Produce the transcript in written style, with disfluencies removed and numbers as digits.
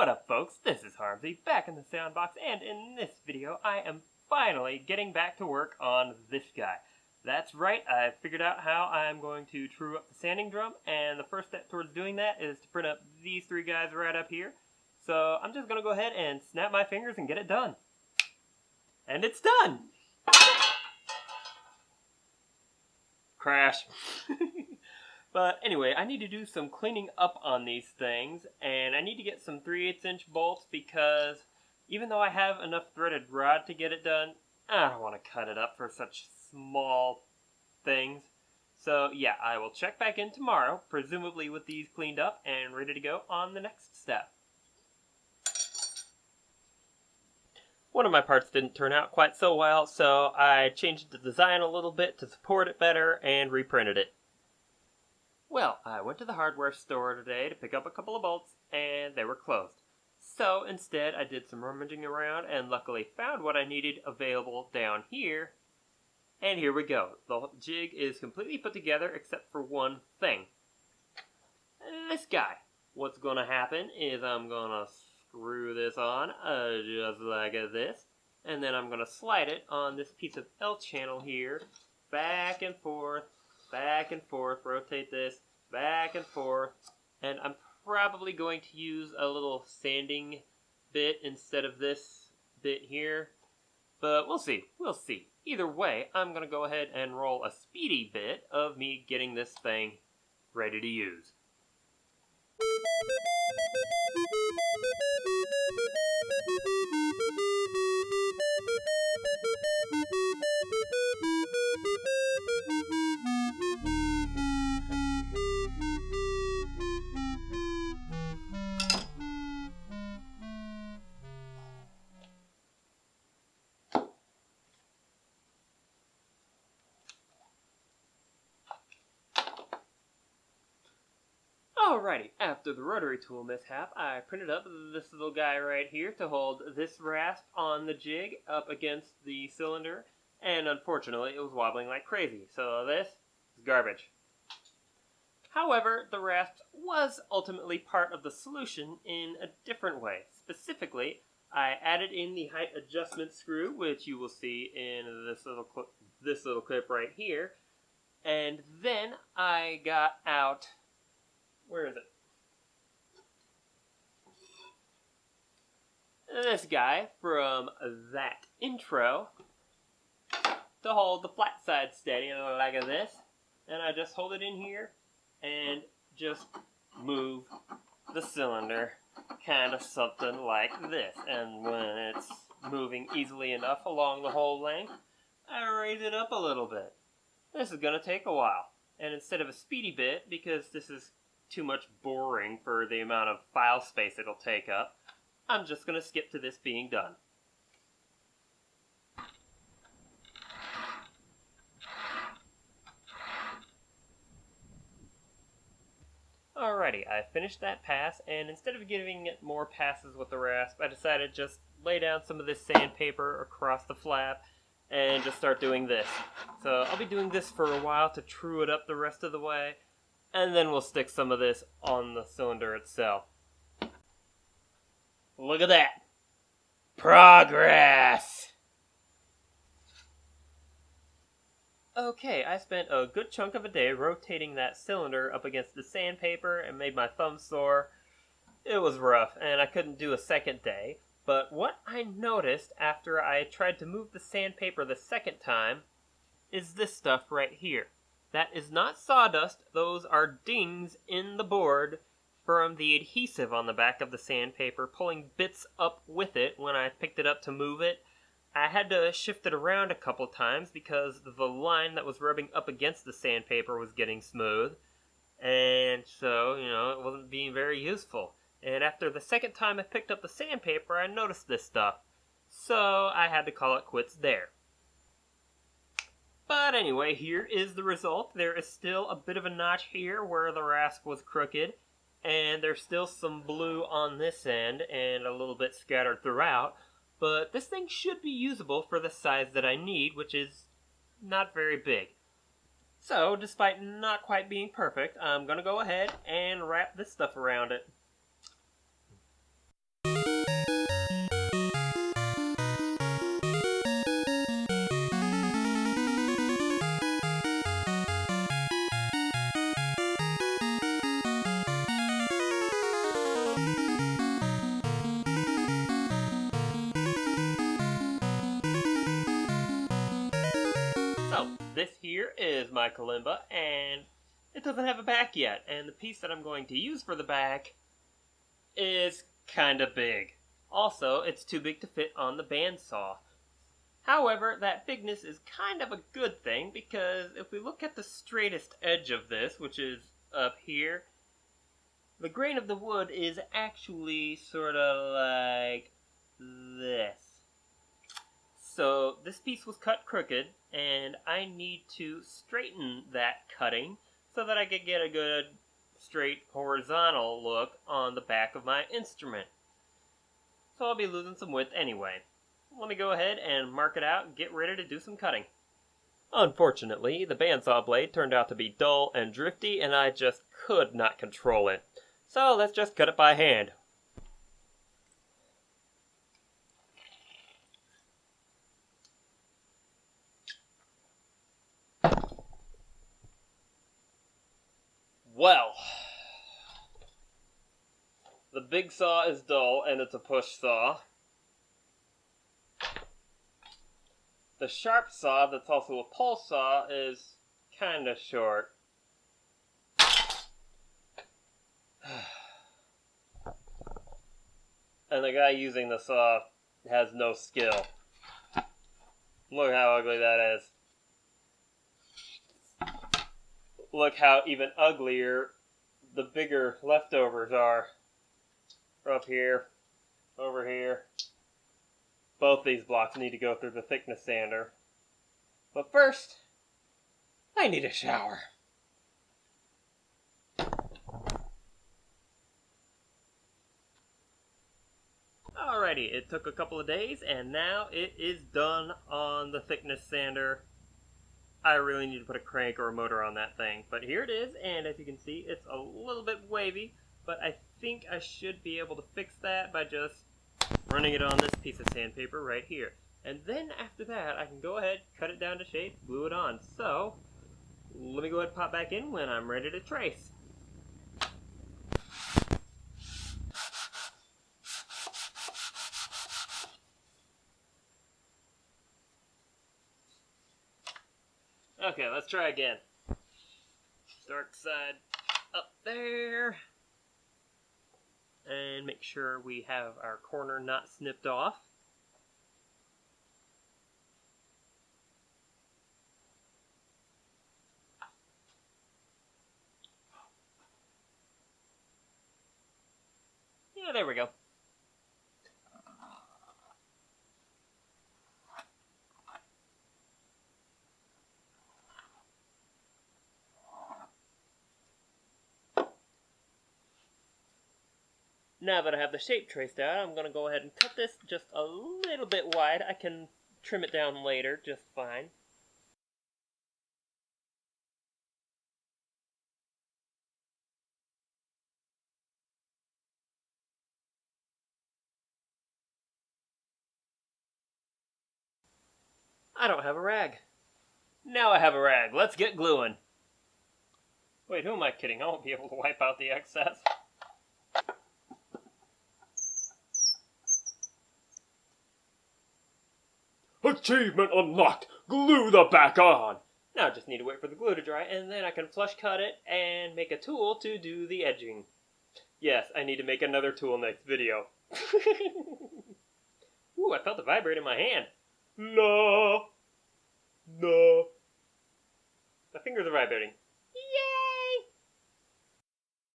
What up, folks? This is Harmsy, back in the soundbox, and in this video I am finally getting back to work on this guy. That's right, I figured out how I'm going to true up the sanding drum, and the first step towards doing that is to print up these three guys right up here. So I'm just going to go ahead and snap my fingers and get it done. And it's done! Crash. But anyway, I need to do some cleaning up on these things, and I need to get some 3/8" bolts because even though I have enough threaded rod to get it done, I don't want to cut it up for such small things. So yeah, I will check back in tomorrow, presumably with these cleaned up and ready to go on the next step. One of my parts didn't turn out quite so well, so I changed the design a little bit to support it better and reprinted it. Well, I went to the hardware store today to pick up a couple of bolts, and they were closed. So instead, I did some rummaging around and luckily found what I needed available down here. And here we go. The jig is completely put together except for one thing. This guy. What's going to happen is I'm going to screw this on just like this. And then I'm going to slide it on this piece of L channel here, back and forth, rotate this, back and forth, and I'm probably going to use a little sanding bit instead of this bit here, but we'll see. Either way, I'm going to go ahead and roll a speedy bit of me getting this thing ready to use. Alrighty, after the rotary tool mishap, I printed up this little guy right here to hold this rasp on the jig up against the cylinder, and unfortunately it was wobbling like crazy, so this is garbage. However, the rasp was ultimately part of the solution in a different way. Specifically, I added in the height adjustment screw, which you will see in this little clip right here, and then I got out... Where is it? This guy from that intro to hold the flat side steady like this. And I just hold it in here and just move the cylinder kind of something like this. And when it's moving easily enough along the whole length, I raise it up a little bit. This is going to take a while. And instead of a speedy bit, because this is too much boring for the amount of file space it'll take up, I'm just going to skip to this being done. Alrighty, I finished that pass, and instead of giving it more passes with the rasp, I decided to just lay down some of this sandpaper across the flap and just start doing this. So I'll be doing this for a while to true it up the rest of the way, and then we'll stick some of this on the cylinder itself. Look at that! Progress! Okay, I spent a good chunk of a day rotating that cylinder up against the sandpaper and made my thumb sore. It was rough, and I couldn't do a second day. But what I noticed after I tried to move the sandpaper the second time is this stuff right here. That is not sawdust, those are dings in the board from the adhesive on the back of the sandpaper, pulling bits up with it when I picked it up to move it. I had to shift it around a couple times because the line that was rubbing up against the sandpaper was getting smooth. And so, it wasn't being very useful. And after the second time I picked up the sandpaper, I noticed this stuff. So I had to call it quits there. But anyway, here is the result. There is still a bit of a notch here where the rasp was crooked, and there's still some blue on this end and a little bit scattered throughout, but this thing should be usable for the size that I need, which is not very big. So, despite not quite being perfect, I'm going to go ahead and wrap this stuff around it. this here is my kalimba, and it doesn't have a back yet, and the piece that I'm going to use for the back is kinda big. Also, it's too big to fit on the bandsaw. However, that bigness is kind of a good thing, because if we look at the straightest edge of this, which is up here, the grain of the wood is actually sort of like this. So this piece was cut crooked, and I need to straighten that cutting so that I could get a good straight horizontal look on the back of my instrument. So I'll be losing some width anyway. Let me go ahead and mark it out and get ready to do some cutting. Unfortunately, the bandsaw blade turned out to be dull and drifty, and I just could not control it. So let's just cut it by hand. Well, the big saw is dull and it's a push saw. The sharp saw, that's also a pull saw, is kind of short. And the guy using the saw has no skill. Look how ugly that is. Look how even uglier the bigger leftovers are. Up here, over here. Both these blocks need to go through the thickness sander. But first, I need a shower. Alrighty, it took a couple of days, and now it is done on the thickness sander. I really need to put a crank or a motor on that thing, but here it is, and as you can see, it's a little bit wavy, but I think I should be able to fix that by just running it on this piece of sandpaper right here. And then after that, I can go ahead, cut it down to shape, glue it on. So, let me go ahead and pop back in when I'm ready to trace. Okay, let's try again. Dark side up there. And make sure we have our corner not snipped off. Yeah, there we go. Now that I have the shape traced out, I'm going to go ahead and cut this just a little bit wide. I can trim it down later just fine. I don't have a rag. Now I have a rag. Let's get gluing. Wait, who am I kidding? I won't be able to wipe out the excess. Achievement unlocked! Glue the back on! Now I just need to wait for the glue to dry, and then I can flush cut it and make a tool to do the edging. Yes, I need to make another tool next video. Ooh, I felt it vibrate in my hand. No. My fingers are vibrating.